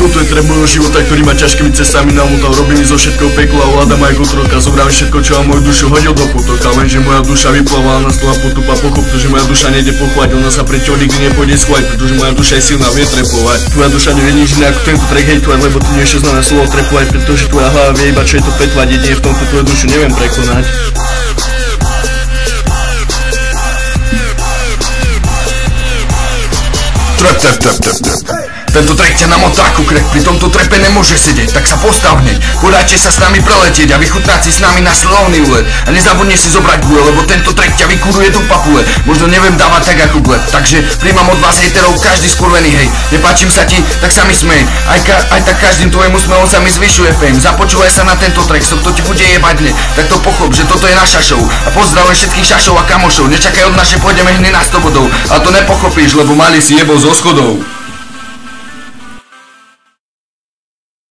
Toto je trep môjho života, ktorý ma ťažkými cestami namotal. Robím zo všetkého pekla, ovládam aj kontrolka. Zobrám všetko, čo mám moju dušu hodil do potoka. Lenže moja duša vyplávala na slova potupa. Pochop to, že moja duša nejde pochovať. Ona sa pre teba nikdy nepôjde schovať, pretože moja duša je silná, vie trepovať. Tvoja duša nevie nič iné ako tento track hejtovať, lebo ty nevieš čo znamená slovo trepovať, pretože tvoja hlava vie iba čo je to petvať. Jedine v tomto tvoju dušu neviem prekonať. Trep. Tento track ťa namotá ako krek, pri tomto trepe nemôže sedieť, tak sa postav hneď. Podáte sa s nami preletieť a vychutnáť si s nami na slovný úlet. A nezabudni si zobrať gule, lebo tento track ťa vykuruje do papule. Možno neviem dávať tak ako gleb, takže príjmam od vás hejterov každý skurvený hej. Nepáčim sa ti, tak sa mi smej. Aj tak každým tvojim úsmevom sa mi zvyšuje fame. Započúvaj sa na tento track, to ti bude jebať hneď. Tak to pochop, že toto je naša show. A pozdravujem všetkých šašov a kamošov. Nečakaj od naše, pôjdeme hneď na 100 bodov. A to nepochopíš, lebo mali si jebol zo schodov.